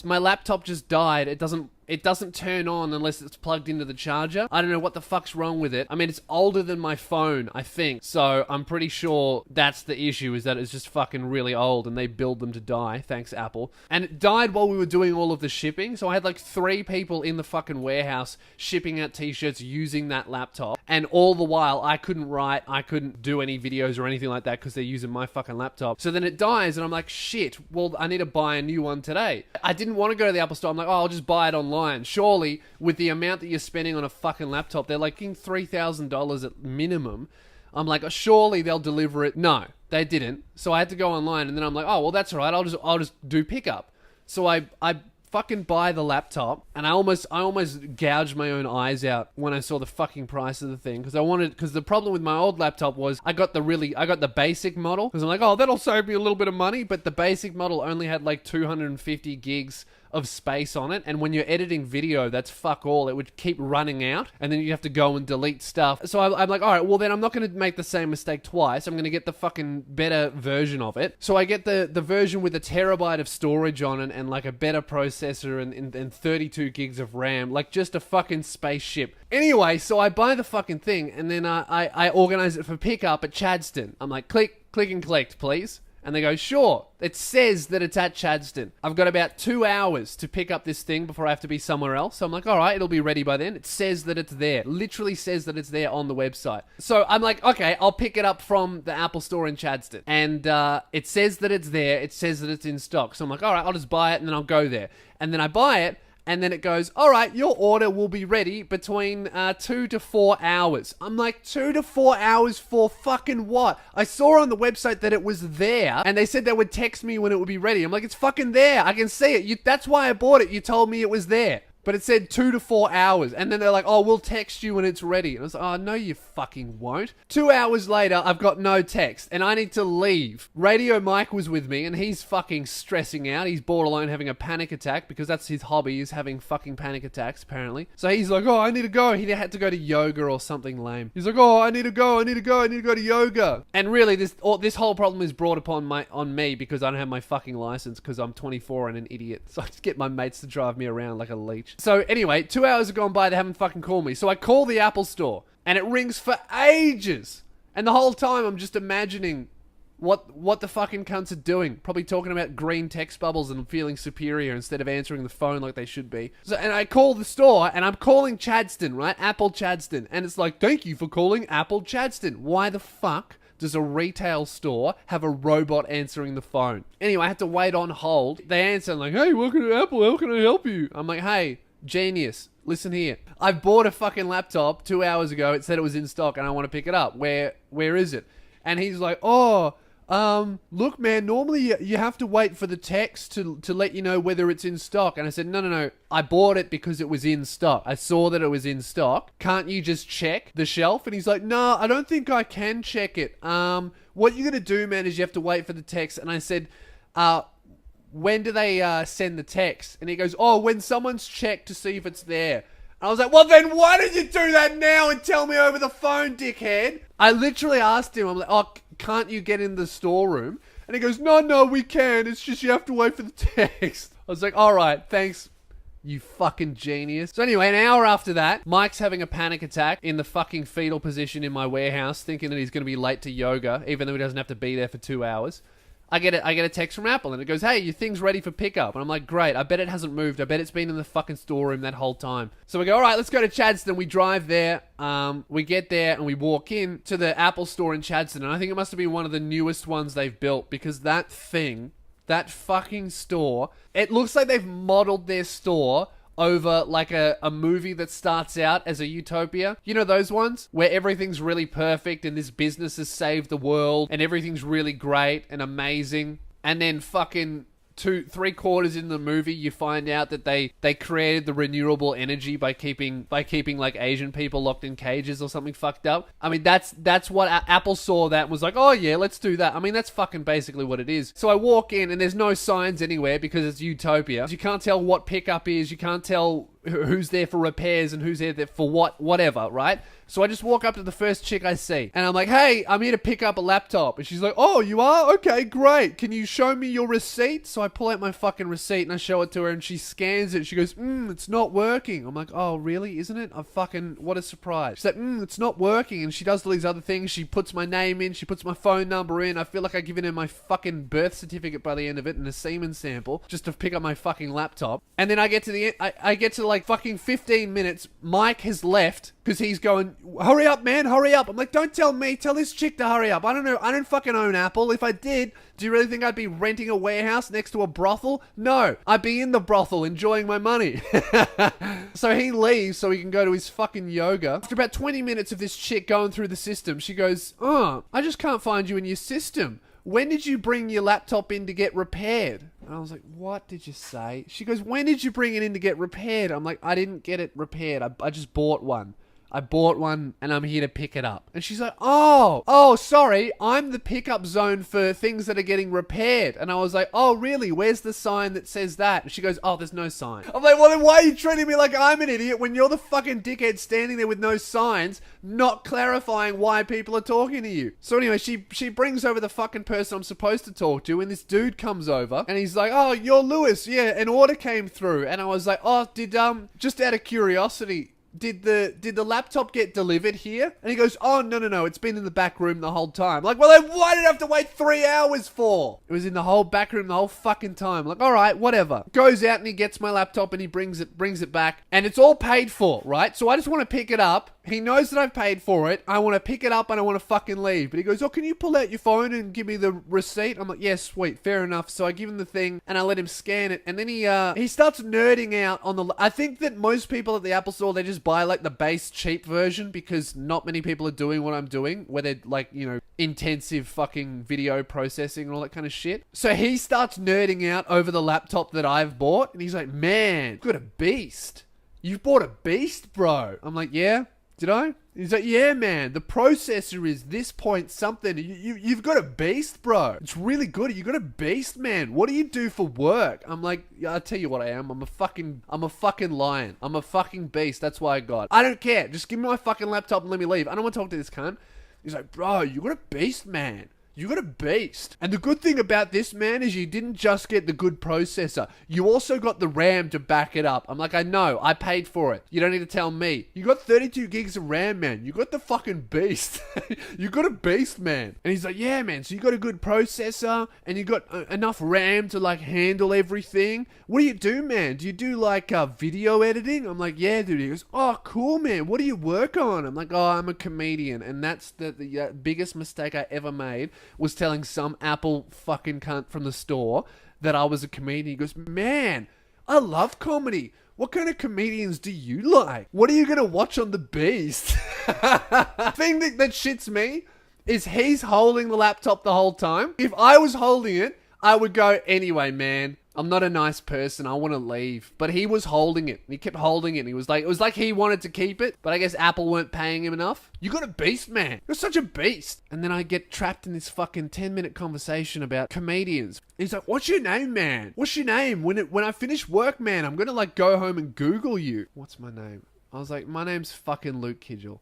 My laptop just died. It doesn't turn on unless it's plugged into the charger. I don't know what the fuck's wrong with it. I mean, it's older than my phone, I think. So I'm pretty sure that's the issue, is that it's just fucking really old and they build them to die. Thanks, Apple. And it died while we were doing all of the shipping. So I had like 3 people in the fucking warehouse shipping out t-shirts using that laptop. And all the while, I couldn't write, I couldn't do any videos or anything like that because they're using my fucking laptop. So then it dies and I'm like, shit, well, I need to buy a new one today. I didn't want to go to the Apple store. I'm like, oh, I'll just buy it online. Surely, with the amount that you're spending on a fucking laptop, they're like $3,000 at minimum. I'm like, oh, surely they'll deliver it. No, they didn't. So I had to go online, and then I'm like, oh, well, that's all right. I'll just do pickup. So I fucking buy the laptop, and I almost gouged my own eyes out when I saw the fucking price of the thing, because the problem with my old laptop was I got the basic model, because I'm like, oh, that'll save me a little bit of money, but the basic model only had like 250 gigs of space on it, and when you're editing video, that's fuck all. It would keep running out, and then you have to go and delete stuff. So I'm like, all right, well then I'm not going to make the same mistake twice. I'm going to get the fucking better version of it. So I get the version with a terabyte of storage on it, and like a better processor, and 32 gigs of RAM, like just a fucking spaceship. Anyway, so I buy the fucking thing, and then I organize it for pickup at Chadstone. I'm like, click and collect, please. And they go, sure. It says that it's at Chadstone. I've got about 2 hours to pick up this thing before I have to be somewhere else. So I'm like, all right, it'll be ready by then. It says that it's there. Literally says that it's there on the website. So I'm like, okay, I'll pick it up from the Apple store in Chadstone. And it says that it's there. It says that it's in stock. So I'm like, all right, I'll just buy it and then I'll go there. And then I buy it. And then it goes, all right, your order will be ready between 2 to 4 hours. I'm like, 2 to 4 hours for fucking what? I saw on the website that it was there, and they said they would text me when it would be ready. I'm like, it's fucking there. I can see it. That's why I bought it. You told me it was there. But it said 2 to 4 hours. And then they're like, oh, we'll text you when it's ready. And I was like, oh, no, you fucking won't. 2 hours later, I've got no text. And I need to leave. Radio Mike was with me, and he's fucking stressing out. He's borderline having a panic attack, because that's his hobby, is having fucking panic attacks, apparently. So he's like, oh, I need to go. He had to go to yoga or something lame. He's like, oh, I need to go to yoga. And really, this whole problem is brought on me, because I don't have my fucking license, because I'm 24 and an idiot. So I just get my mates to drive me around like a leech. So anyway, 2 hours have gone by, they haven't fucking called me. So I call the Apple store, and it rings for ages. And the whole time I'm just imagining what the fucking cunts are doing. Probably talking about green text bubbles and feeling superior instead of answering the phone like they should be. So, and I call the store, and I'm calling Chadstone, right? Apple Chadstone. And it's like, thank you for calling Apple Chadstone. Why the fuck does a retail store have a robot answering the phone? Anyway, I had to wait on hold. They answer, I'm like, hey, welcome to Apple, how can I help you? I'm like, hey, genius, listen here. I bought a fucking laptop 2 hours ago. It said it was in stock, and I want to pick it up. Where is it? And he's like, oh, look, man, normally you have to wait for the text to let you know whether it's in stock. And I said, no. I bought it because it was in stock. I saw that it was in stock. Can't you just check the shelf? And he's like, no, I don't think I can check it. What you're going to do, man, is you have to wait for the text. And I said, when do they send the text? And he goes, oh, when someone's checked to see if it's there. And I was like, well, then why did you do that now and tell me over the phone, dickhead? I literally asked him, I'm like, oh, can't you get in the storeroom? And he goes, no, we can. It's just you have to wait for the text. I was like, all right, thanks, you fucking genius. So anyway, an hour after that, Mike's having a panic attack in the fucking fetal position in my warehouse, thinking that he's going to be late to yoga, even though he doesn't have to be there for 2 hours. I get a text from Apple, and it goes, hey, your thing's ready for pickup. And I'm like, great, I bet it hasn't moved. I bet it's been in the fucking storeroom that whole time. So we go, all right, let's go to Chadstone. We drive there. We get there, and we walk in to the Apple store in Chadstone. And I think it must have been one of the newest ones they've built, because that fucking store, it looks like they've modeled their store over like a movie that starts out as a utopia. You know those ones where everything's really perfect and this business has saved the world and everything's really great and amazing, and then fucking 3/4 in the movie you find out that they created the renewable energy by keeping like Asian people locked in cages or something fucked up. I mean, that's what Apple saw that and was like, oh yeah, let's do that. I mean, that's fucking basically what it is. So I walk in, and there's no signs anywhere because it's utopia. You can't tell what pickup is. You can't tell who's there for repairs and who's there for whatever, right? So I just walk up to the first chick I see, and I'm like, hey, I'm here to pick up a laptop. And she's like, oh, you are? Okay, great. Can you show me your receipt? So I pull out my fucking receipt and I show it to her, and she scans it. She goes, it's not working. I'm like, oh, really? Isn't it? What a surprise. She's like, it's not working. And she does all these other things. She puts my name in. She puts my phone number in. I feel like I've given her my fucking birth certificate by the end of it and a semen sample just to pick up my fucking laptop. And then I get to the end. I get to like fucking 15 minutes. Mike has left because he's going, hurry up, man, hurry up. I'm like, don't tell me, tell this chick to hurry up. I don't know, I don't fucking own Apple. If I did, do you really think I'd be renting a warehouse next to a brothel? No, I'd be in the brothel enjoying my money. So he leaves so he can go to his fucking yoga. After about 20 minutes of this chick going through the system, she goes, oh, I just can't find you in your system. When did you bring your laptop in to get repaired? And I was like, what did you say? She goes, when did you bring it in to get repaired? I'm like, I didn't get it repaired. I just bought one. I bought one and I'm here to pick it up. And she's like, oh, sorry. I'm the pickup zone for things that are getting repaired. And I was like, oh, really? Where's the sign that says that? And she goes, oh, there's no sign. I'm like, well, then why are you treating me like I'm an idiot when you're the fucking dickhead standing there with no signs, not clarifying why people are talking to you? So anyway, she brings over the fucking person I'm supposed to talk to, and this dude comes over and he's like, oh, you're Lewis. Yeah, an order came through. And I was like, oh, just out of curiosity, did the laptop get delivered here? And he goes, oh, no, it's been in the back room the whole time. Like, well, then why did I have to wait 3 hours for? It was in the whole back room the whole fucking time. Like, all right, whatever. Goes out and he gets my laptop and he brings it back, and it's all paid for, right? So I just want to pick it up. He knows that I've paid for it. I want to pick it up and I want to fucking leave. But he goes, oh, can you pull out your phone and give me the receipt? I'm like, yeah, sweet, fair enough. So I give him the thing and I let him scan it. And then he starts nerding out on the... I think that most people at the Apple Store, they just buy like the base cheap version because not many people are doing what I'm doing, where they're like, you know, intensive fucking video processing and all that kind of shit. So he starts nerding out over the laptop that I've bought. And he's like, man, you've got a beast. You've bought a beast, bro. I'm like, yeah. Did I? He's like, yeah, man, the processor is this point something. You've got a beast, bro. It's really good. You got a beast, man. What do you do for work? I'm like, yeah, I'll tell you what I am. I'm a fucking lion. I'm a fucking beast. That's why I got. I don't care. Just give me my fucking laptop and let me leave. I don't want to talk to this cunt. He's like, bro, you got a beast, man. You got a beast. And the good thing about this, man, is you didn't just get the good processor. You also got the RAM to back it up. I'm like, I know. I paid for it. You don't need to tell me. You got 32 gigs of RAM, man. You got the fucking beast. You got a beast, man. And he's like, yeah, man. So you got a good processor and you got enough RAM to like handle everything. What do you do, man? Do you do like video editing? I'm like, yeah, dude. He goes, oh, cool, man. What do you work on? I'm like, oh, I'm a comedian. And that's the biggest mistake I ever made, was telling some Apple fucking cunt from the store that I was a comedian. He goes, man, I love comedy. What kind of comedians do you like? What are you going to watch on The Beast? Thing that shits me is he's holding the laptop the whole time. If I was holding it, I would go, anyway, man, I'm not a nice person. I want to leave. But he was holding it. He kept holding it. And he was like, it was like he wanted to keep it, but I guess Apple weren't paying him enough. You got a beast, man. You're such a beast. And then I get trapped in this fucking 10-minute conversation about comedians. He's like, what's your name, man? What's your name? When I finish work, man, I'm going to like go home and Google you. What's my name? I was like, my name's fucking Luke Kidgel.